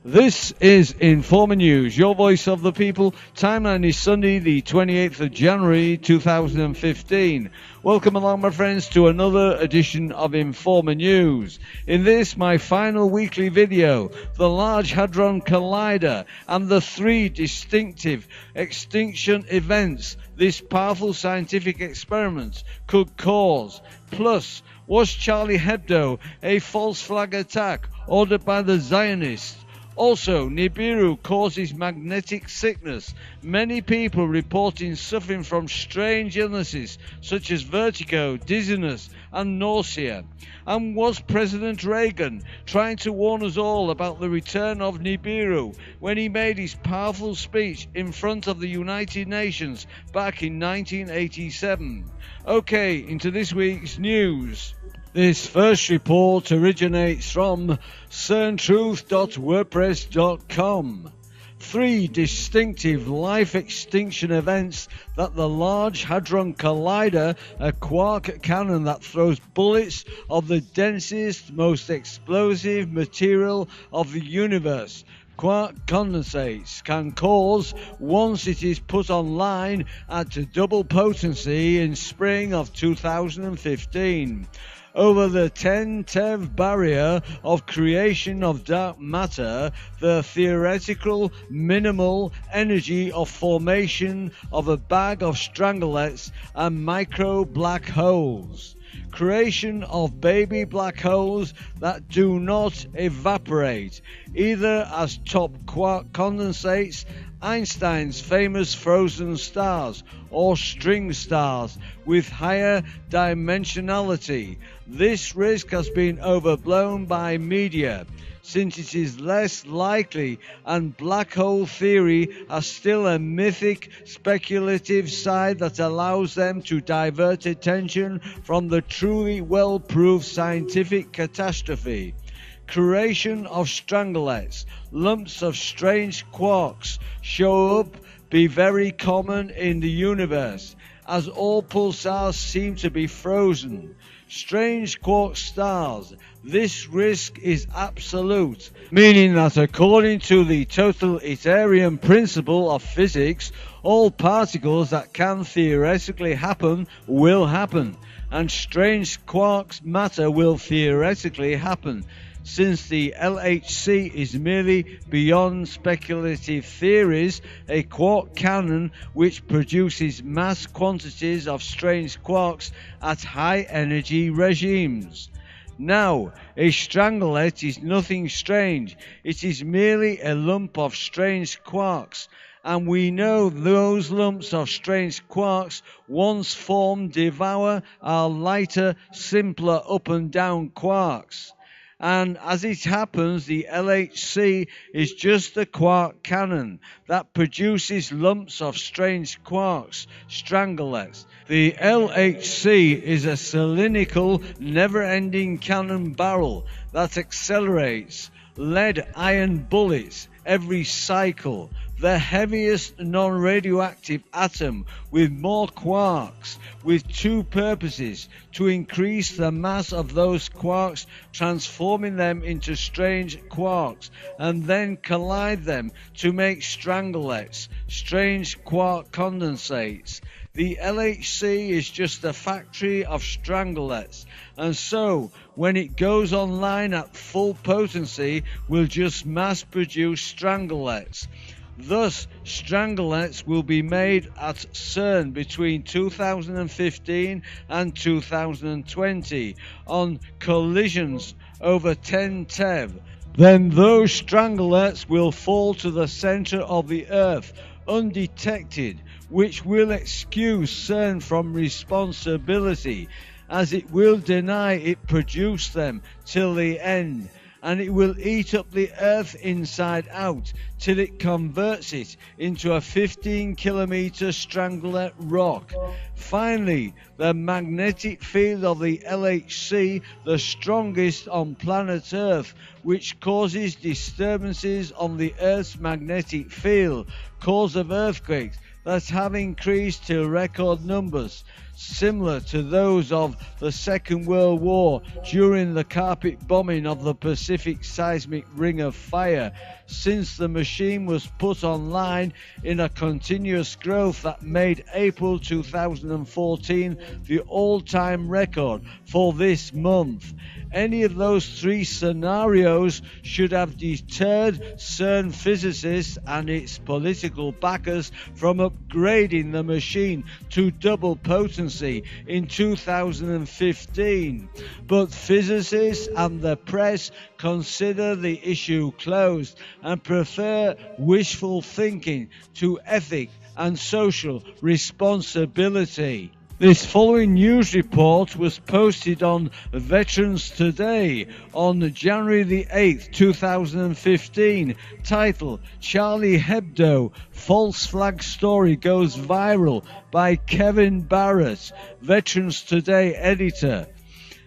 This is Informer News, your voice of the people. Timeline is Sunday, the 28th of January 2015. Welcome along, my friends, to another edition of Informer News. In this, my final weekly video, the Large Hadron Collider and the three distinctive extinction events this powerful scientific experiment could cause. Plus, was Charlie Hebdo a false flag attack ordered by the Zionists? Also, NIBIRU causes magnetic sickness, many people reporting suffering from strange illnesses such as vertigo, dizziness and nausea. And was President Reagan trying to warn us all about the return of NIBIRU when he made his powerful speech in front of the United Nations back in 1987? Okay, into this week's news. This first report originates from CERNtruth.wordpress.com. Three distinctive life extinction events that the Large Hadron Collider, a quark cannon that throws bullets of the densest, most explosive material of the universe, quark condensates, can cause once it is put online at double potency in spring of 2015. Over the 10 TeV barrier of creation of dark matter, the theoretical minimal energy of formation of a bag of stranglets and micro black holes. Creation of baby black holes that do not evaporate, either as top quark condensates, Einstein's famous frozen stars, or string stars with higher dimensionality. This risk has been overblown by media, since it is less likely, and black hole theory has still a mythic, speculative side that allows them to divert attention from the truly well-proved scientific catastrophe. Creation of stranglets, lumps of strange quarks show up, be very common in the universe, as all pulsars seem to be frozen. Strange quark stars, this risk is absolute, meaning that according to the totalitarian principle of physics, all particles that can theoretically happen will happen, and strange quark matter will theoretically happen. Since the LHC is merely beyond speculative theories, a quark cannon which produces mass quantities of strange quarks at high energy regimes. Now, a stranglet is nothing strange, it is merely a lump of strange quarks, and we know those lumps of strange quarks once formed devour our lighter, simpler up and down quarks. And as it happens, the LHC is just a quark cannon that produces lumps of strange quarks, stranglets. The LHC is a cylindrical, never-ending cannon barrel that accelerates lead-iron bullets every cycle. The heaviest non-radioactive atom with more quarks, with two purposes: to increase the mass of those quarks, transforming them into strange quarks, and then collide them to make stranglets, strange quark condensates. The LHC is just a factory of stranglets, and so when it goes online at full potency, will just mass produce stranglets. Thus, stranglets will be made at CERN between 2015 and 2020 on collisions over 10 TeV. Then those stranglets will fall to the center of the Earth undetected, which will excuse CERN from responsibility, as it will deny it produced them till the end. And it will eat up the Earth inside out till it converts it into a 15-kilometer stranglet rock. Finally, the magnetic field of the LHC, the strongest on planet Earth, which causes disturbances on the Earth's magnetic field, cause of earthquakes that have increased to record numbers. similar to those of the Second World War during the carpet bombing of the Pacific seismic ring of fire, since the machine was put online in a continuous growth that made April 2014 the all-time record for this month. Any of those three scenarios should have deterred CERN physicists and its political backers from upgrading the machine to double potency in 2015. But physicists and the press consider the issue closed and prefer wishful thinking to ethic and social responsibility. This following news report was posted on Veterans Today on January the 8th, 2015, titled Charlie Hebdo False Flag Story Goes Viral by Kevin Barrett, Veterans Today editor.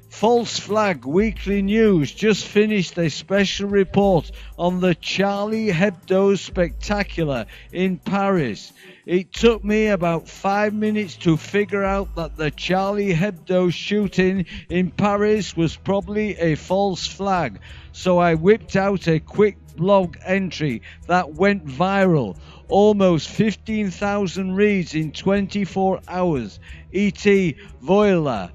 False Flag Weekly News just finished a special report on the Charlie Hebdo spectacular in Paris. It took me about 5 minutes to figure out that the Charlie Hebdo shooting in Paris was probably a false flag, so I whipped out a quick blog entry that went viral. Almost 15,000 reads in 24 hours. E.T. Voila.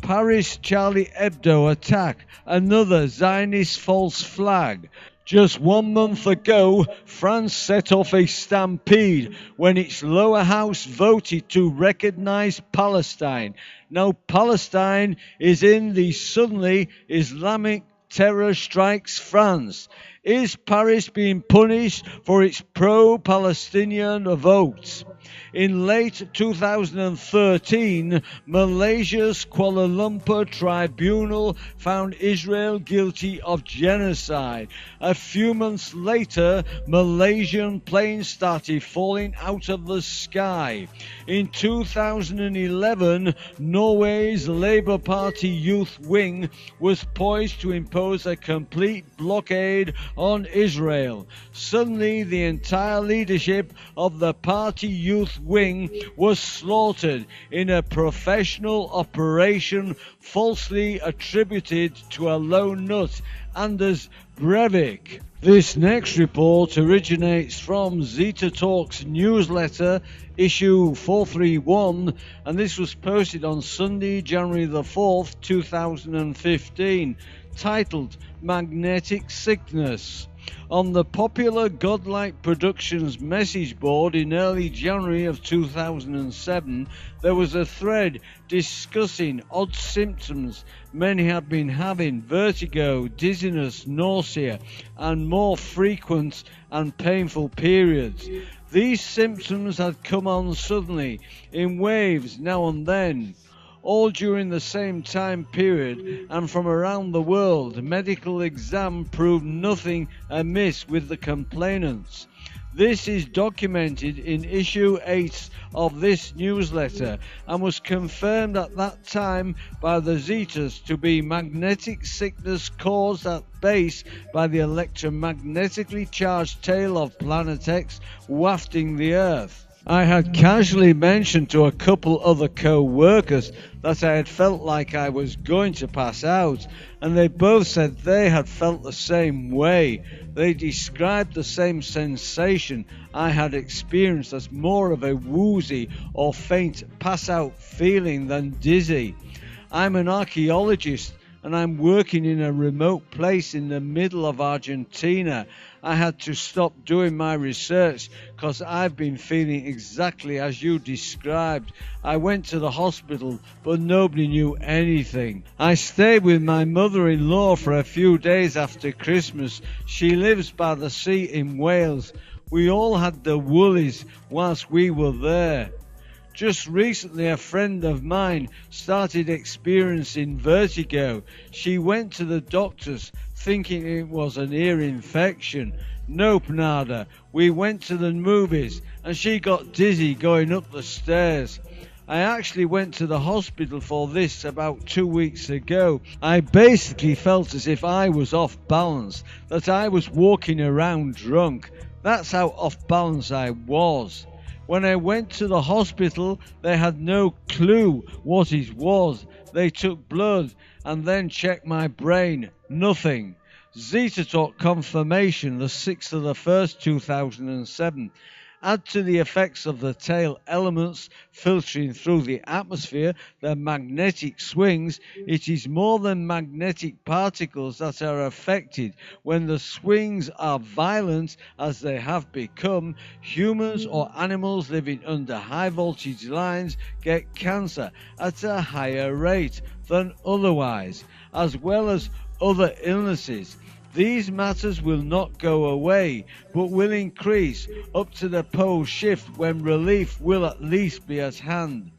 Paris Charlie Hebdo attack, another Zionist false flag. Just 1 month ago, France set off a stampede when its lower house voted to recognize Palestine. Now Palestine is in the suddenly Islamic terror strikes France. Is Paris being punished for its pro-Palestinian votes? In late 2013, Malaysia's Kuala Lumpur tribunal found Israel guilty of genocide. A few months later, Malaysian planes started falling out of the sky. In 2011, Norway's Labour Party youth wing was poised to impose a complete blockade on Israel. Suddenly, the entire leadership of the party youth wing was slaughtered in a professional operation falsely attributed to a lone nut, Anders Breivik. This next report originates from Zeta Talks newsletter, issue 431, and this was posted on Sunday, January the 4th, 2015, titled Magnetic Sickness. On the popular Godlike Productions message board in early January of 2007, there was a thread discussing odd symptoms many had been having: vertigo, dizziness, nausea, and more frequent and painful periods. These symptoms had come on suddenly, in waves now and then, all during the same time period, and from around the world. Medical exam proved nothing amiss with the complainants. This is documented in issue 8 of this newsletter and was confirmed at that time by the Zetas to be magnetic sickness caused at base by the electromagnetically charged tail of Planet X wafting the Earth. I had casually mentioned to a couple other co-workers that I had felt like I was going to pass out, and they both said they had felt the same way. They described the same sensation I had experienced as more of a woozy or faint pass-out feeling than dizzy. I'm an archaeologist and I'm working in a remote place in the middle of Argentina. I had to stop doing my research because I've been feeling exactly as you described. I went to the hospital, but nobody knew anything. I stayed with my mother-in-law for a few days after Christmas. She lives by the sea in Wales. We all had the woolies whilst we were there. Just recently, a friend of mine started experiencing vertigo. She went to the doctors thinking it was an ear infection. Nope, nada. We went to the movies and she got dizzy going up the stairs. I actually went to the hospital for this about 2 weeks ago. I basically felt as if I was off balance, that I was walking around drunk. That's how off balance I was. When I went to the hospital, they had no clue what it was. They took blood and then checked my brain. Nothing. Zeta Talk confirmation, the 6th of the 1st, 2007. Add to the effects of the tail elements filtering through the atmosphere the magnetic swings. It is more than magnetic particles that are affected. When the swings are violent, as they have become, humans or animals living under high voltage lines get cancer at a higher rate than otherwise, as well as other illnesses. These matters will not go away, but will increase up to the pole shift, when relief will at least be at hand.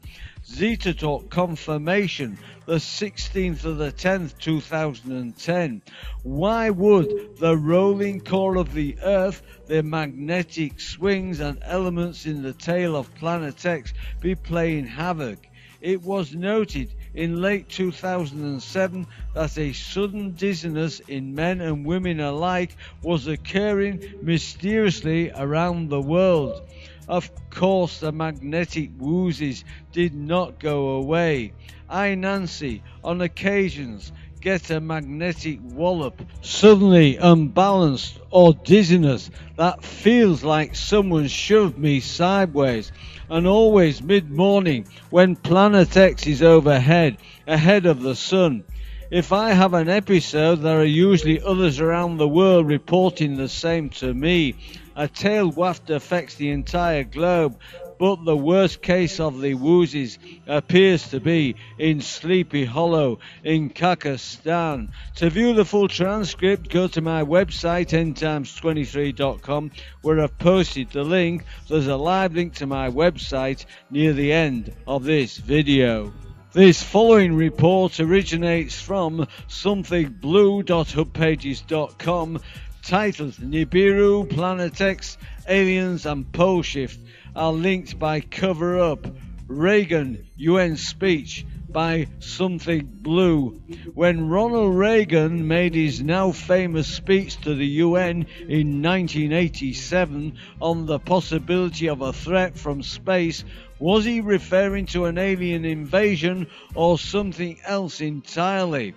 Zeta Talk confirmation, the 16th of the 10th, 2010. Why would the rolling core of the Earth, the magnetic swings and elements in the tail of Planet X be playing havoc? It was noted in late 2007 that a sudden dizziness in men and women alike was occurring mysteriously around the world. Of course, the magnetic woozes did not go away. I, Nancy, on occasions get a magnetic wallop, suddenly unbalanced, or dizziness that feels like someone shoved me sideways, and always mid-morning when Planet X is overhead, ahead of the sun. If I have an episode, there are usually others around the world reporting the same to me. A tail waft affects the entire globe, but the worst case of the woozes appears to be in Sleepy Hollow in Kakistan. To view the full transcript, go to my website endtimes23.com, where I've posted the link. There's a live link to my website near the end of this video. This following report originates from somethingblue.hubpages.com, titled Nibiru, Planet X, Aliens and Pole Shift, are linked by Cover Up. Reagan UN speech by Something Blue. When Ronald Reagan made his now famous speech to the UN in 1987 on the possibility of a threat from space, was he referring to an alien invasion or something else entirely?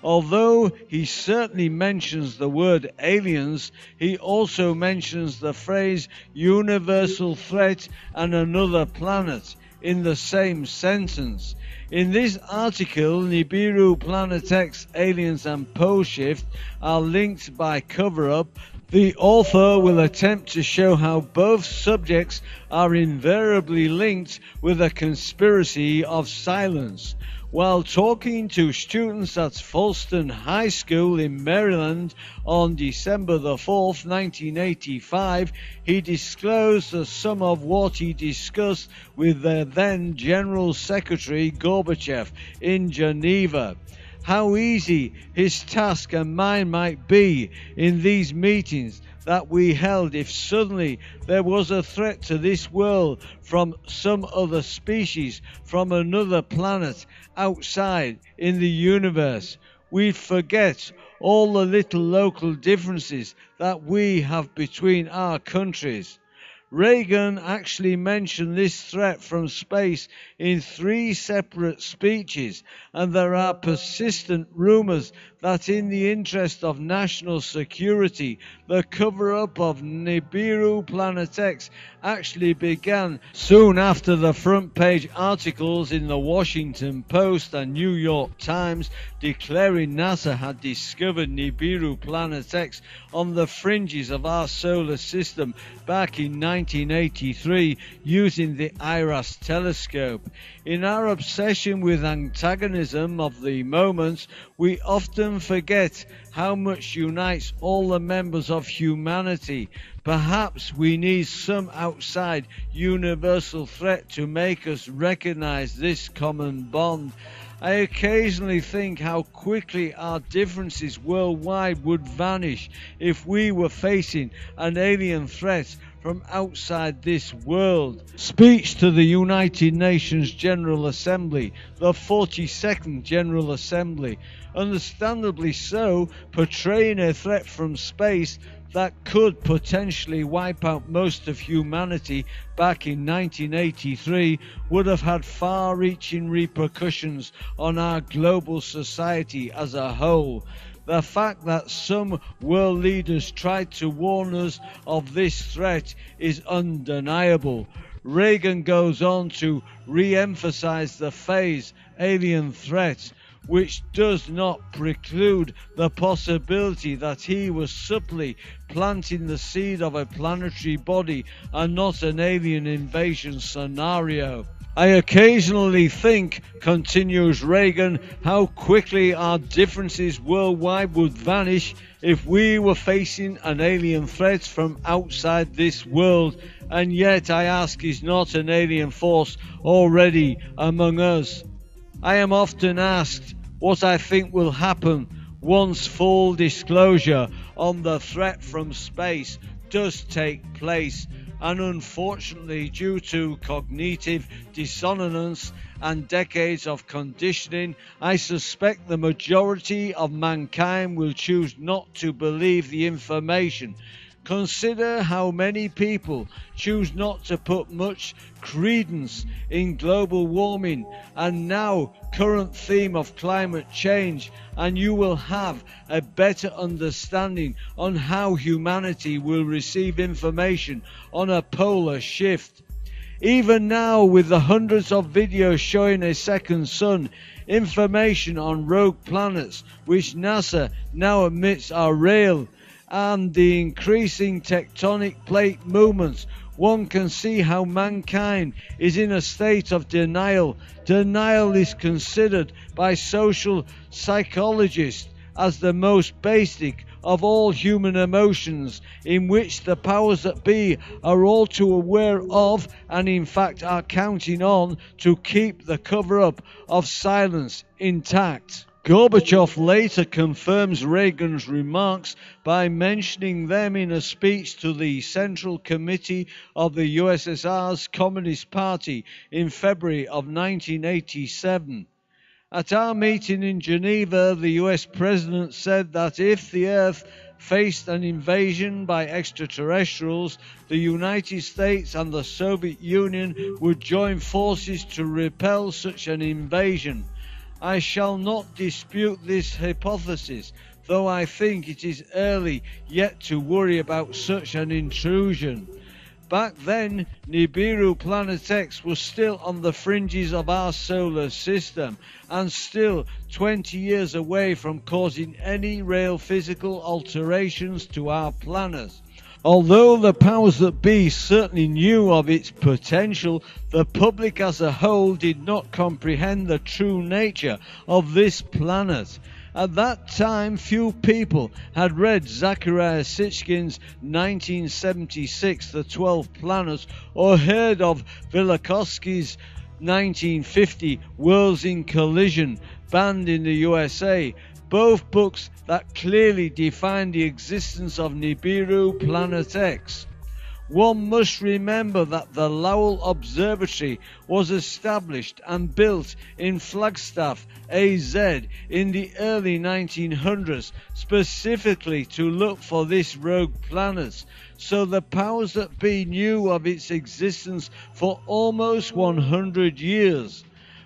Although he certainly mentions the word aliens, he also mentions the phrase universal threat and another planet in the same sentence. In this article, Nibiru, Planet X, Aliens and Pole Shift are linked by Cover Up. The author will attempt to show how both subjects are invariably linked with a conspiracy of silence. While talking to students at Falston High School in Maryland on December the 4th, 1985, he disclosed that some of what he discussed with the then General Secretary Gorbachev in Geneva. How easy his task and mine might be in these meetings that we held if suddenly there was a threat to this world from some other species, from another planet outside in the universe. We'd forget all the little local differences that we have between our countries. Reagan actually mentioned this threat from space in 3 separate speeches, and there are persistent rumors that in the interest of national security, the cover-up of Nibiru Planet X actually began soon after the front page articles in the Washington Post and New York Times declaring NASA had discovered Nibiru Planet X on the fringes of our solar system back in 1983 using the IRAS telescope. In our obsession with antagonism of the moment, we often forget how much unites all the members of humanity. Perhaps we need some outside universal threat to make us recognize this common bond. I occasionally think how quickly our differences worldwide would vanish if we were facing an alien threat from outside this world. Speech to the United Nations General Assembly, the 42nd General Assembly. Understandably so, portraying a threat from space that could potentially wipe out most of humanity back in 1983 would have had far-reaching repercussions on our global society as a whole. The fact that some world leaders tried to warn us of this threat is undeniable. Reagan goes on to re-emphasize the phase alien threat, which does not preclude the possibility that he was subtly planting the seed of a planetary body and not an alien invasion scenario. I occasionally think, continues Reagan, how quickly our differences worldwide would vanish if we were facing an alien threat from outside this world, and yet I ask, is not an alien force already among us? I am often asked what I think will happen once full disclosure on the threat from space does take place, and unfortunately, due to cognitive dissonance and decades of conditioning, I suspect the majority of mankind will choose not to believe the information. Consider how many people choose not to put much credence in global warming and now current theme of climate change, and you will have a better understanding on how humanity will receive information on a polar shift. Even now, with the hundreds of videos showing a second sun, information on rogue planets which NASA now admits are real, and the increasing tectonic plate movements, one can see how mankind is in a state of denial. Denial is considered by social psychologists as the most basic of all human emotions, in which the powers that be are all too aware of and in fact are counting on to keep the cover-up of silence intact. Gorbachev later confirms Reagan's remarks by mentioning them in a speech to the Central Committee of the USSR's Communist Party in February of 1987. At our meeting in Geneva, the US President said that if the Earth faced an invasion by extraterrestrials, the United States and the Soviet Union would join forces to repel such an invasion. I shall not dispute this hypothesis, though I think it is early yet to worry about such an intrusion. Back then, NIBIRU Planet X was still on the fringes of our solar system and still 20 years away from causing any real physical alterations to our planet. Although the powers that be certainly knew of its potential, the public as a whole did not comprehend the true nature of this planet. At that time, few people had read Zecharia Sitchin's 1976 The 12 Planets or heard of Velikovsky's 1950 Worlds in Collision, banned in the USA. Both books that clearly define the existence of NIBIRU Planet X. One must remember that the Lowell Observatory was established and built in Flagstaff, AZ in the early 1900s specifically to look for this rogue planet, so the powers that be knew of its existence for almost 100 years.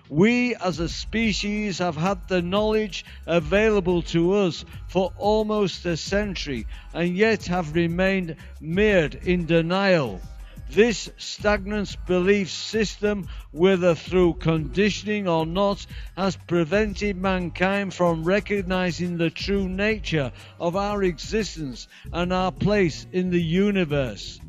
We as a species have had the knowledge available to us for almost a century and yet have remained mired in denial. This stagnant belief system, whether through conditioning or not, has prevented mankind from recognizing the true nature of our existence and our place in the universe.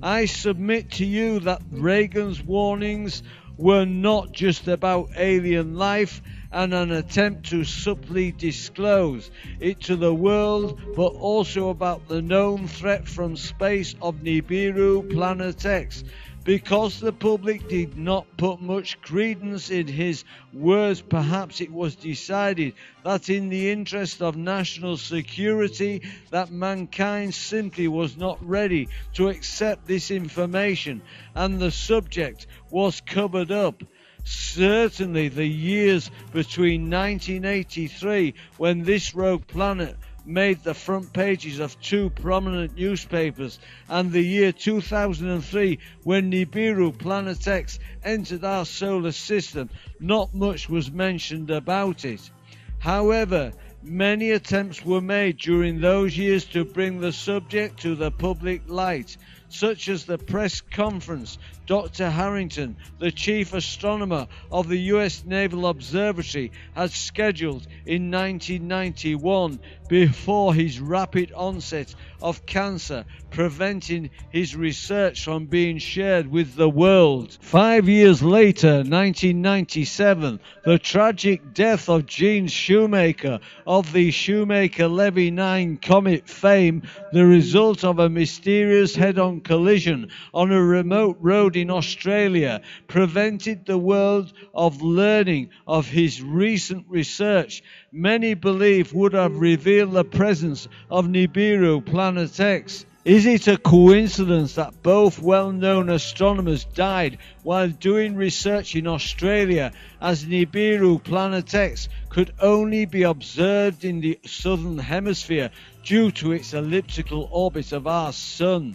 I submit to you that Reagan's warnings were not just about alien life and an attempt to subtly disclose it to the world, but also about the known threat from space of NIBIRU Planet X. Because the public did not put much credence in his words, perhaps it was decided that in the interest of national security that mankind simply was not ready to accept this information, and the subject was covered up. Certainly the years between 1983, when this rogue planet made the front pages of two prominent newspapers, and the year 2003, when Nibiru Planet X entered our solar system, not much was mentioned about it. However, many attempts were made during those years to bring the subject to the public light, such as the press conference Dr. Harrington, the chief astronomer of the US Naval Observatory, had scheduled in 1991 before his rapid onset of cancer, preventing his research from being shared with the world. 5 years later, 1997, the tragic death of Gene Shoemaker of the Shoemaker-Levy 9 Comet fame, the result of a mysterious head-on collision on a remote road in Australia, prevented the world of learning of his recent research many believe would have revealed the presence of Nibiru Planet X. Is it a coincidence that both well-known astronomers died while doing research in Australia, as Nibiru Planet X could only be observed in the southern hemisphere due to its elliptical orbit of our Sun?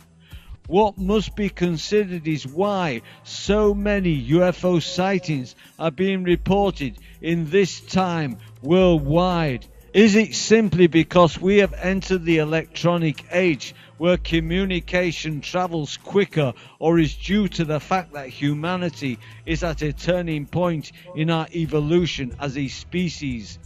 What must be considered is why so many UFO sightings are being reported in this time worldwide. Is it simply because we have entered the electronic age where communication travels quicker, or is due to the fact that humanity is at a turning point in our evolution as a species?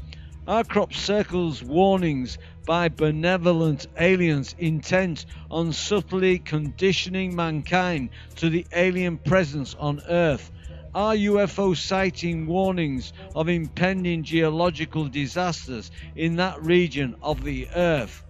Our crop circles warnings by benevolent aliens intent on subtly conditioning mankind to the alien presence on Earth. Are UFO sighting warnings of impending geological disasters in that region of the Earth?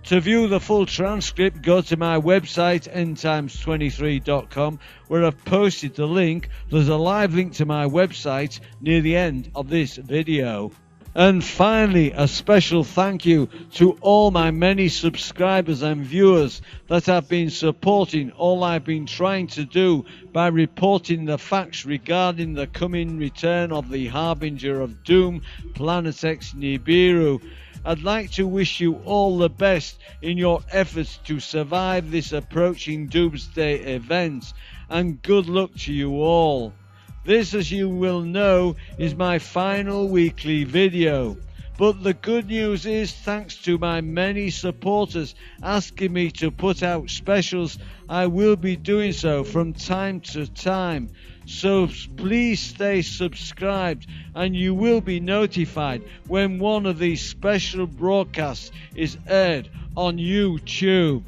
To view the full transcript, go to my website endtimes23.com, where I've posted the link. There's a live link to my website near the end of this video. And finally, a special thank you to all my many subscribers and viewers that have been supporting all I've been trying to do by reporting the facts regarding the coming return of the Harbinger of Doom, Planet X Nibiru. I'd like to wish you all the best in your efforts to survive this approaching doomsday event, and good luck to you all. This, as you will know, is my final weekly video. But the good news is, thanks to my many supporters asking me to put out specials, I will be doing so from time to time. So please stay subscribed and you will be notified when one of these special broadcasts is aired on YouTube.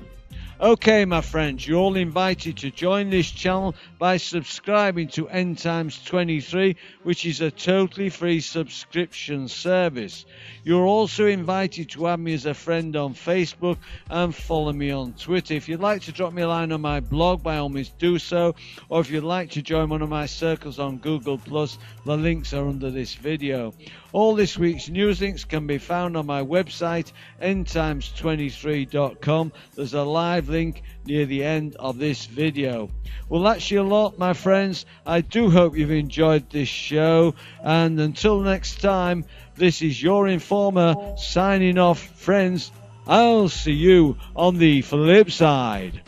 Okay, my friends, you're all invited to join this channel by subscribing to Endtimes23, which is a totally free subscription service. You're also invited to add me as a friend on Facebook and follow me on Twitter. If you'd like to drop me a line on my blog, by all means do so. Or if you'd like to join one of my circles on Google+, the links are under this video. All this week's news links can be found on my website, endtimes23.com. There's a live link near the end of this video. Well, that's your lot, my friends. I do hope you've enjoyed this show, and until next time, this is your informer signing off. Friends, I'll see you on the flip side.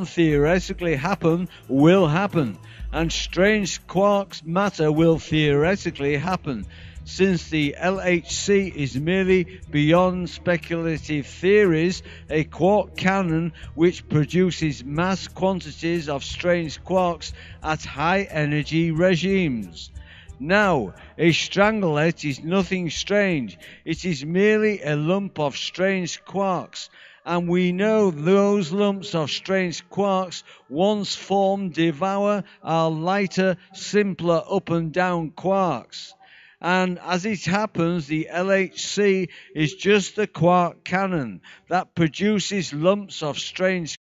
theoretically happen will happen, and strange quarks matter will theoretically happen. Since the LHC is merely beyond speculative theories, a quark cannon which produces mass quantities of strange quarks at high energy regimes. Now, a strangelet is nothing strange, it is merely a lump of strange quarks, and we know those lumps of strange quarks once formed devour our lighter, simpler up and down quarks. And as it happens, the LHC is just a quark cannon that produces lumps of strange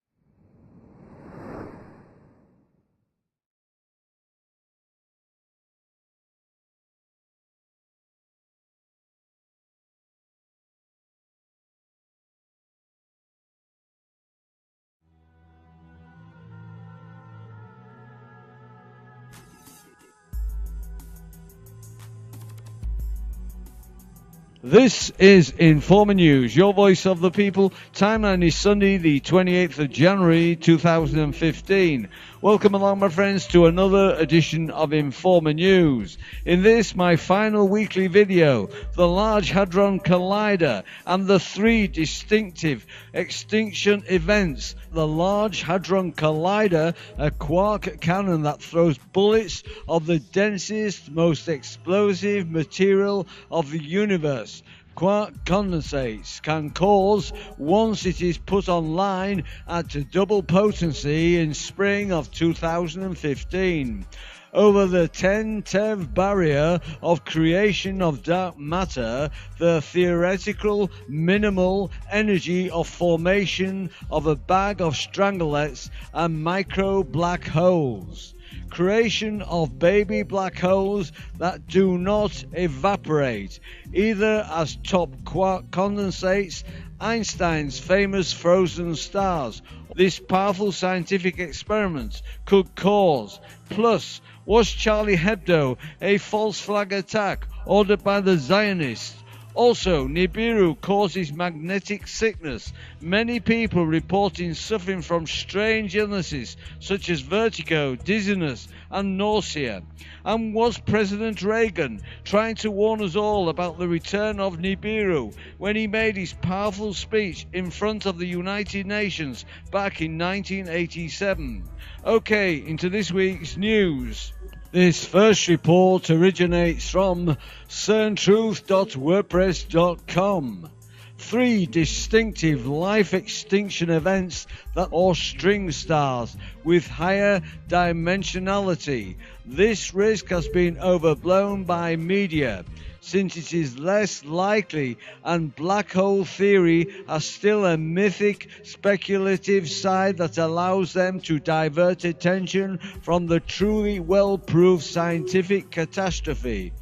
This is Informer News, your voice of the people. Timeline is Sunday, the 28th of January 2015. Welcome along, my friends, to another edition of Informer News. In this, my final weekly video, the Large Hadron Collider and the three distinctive extinction events. The Large Hadron Collider, a quark cannon that throws bullets of the densest, most explosive material of the universe. Quark condensates can cause, once it is put online at double potency in spring of 2015, over the 10 TeV barrier of creation of dark matter, the theoretical minimal energy of formation of a bag of stranglets and micro black holes. Creation of baby black holes that do not evaporate, either as top quark condensates, Einstein's famous frozen stars. This powerful scientific experiment could cause. Plus, was Charlie Hebdo a false flag attack ordered by the Zionists? Also, NIBIRU causes magnetic sickness. Many people reporting suffering from strange illnesses such as vertigo, dizziness and nausea. And was President Reagan trying to warn us all about the return of NIBIRU when he made his powerful speech in front of the United Nations back in 1987? Okay, into this week's news. This first report originates from CERNtruth.wordpress.com. Three distinctive life extinction events that are string stars with higher dimensionality. This risk has been overblown by media, since it is less likely, and black hole theory has still a mythic, speculative side that allows them to divert attention from the truly well-proved scientific catastrophe.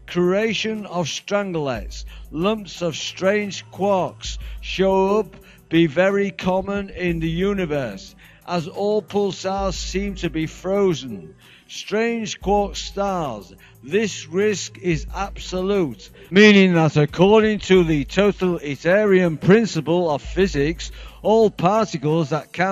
Creation of stranglets, lumps of strange quarks show up, be very common in the universe, as all pulsars seem to be frozen. Strange quark stars, this risk is absolute, meaning that according to the totalitarian principle of physics, all particles that can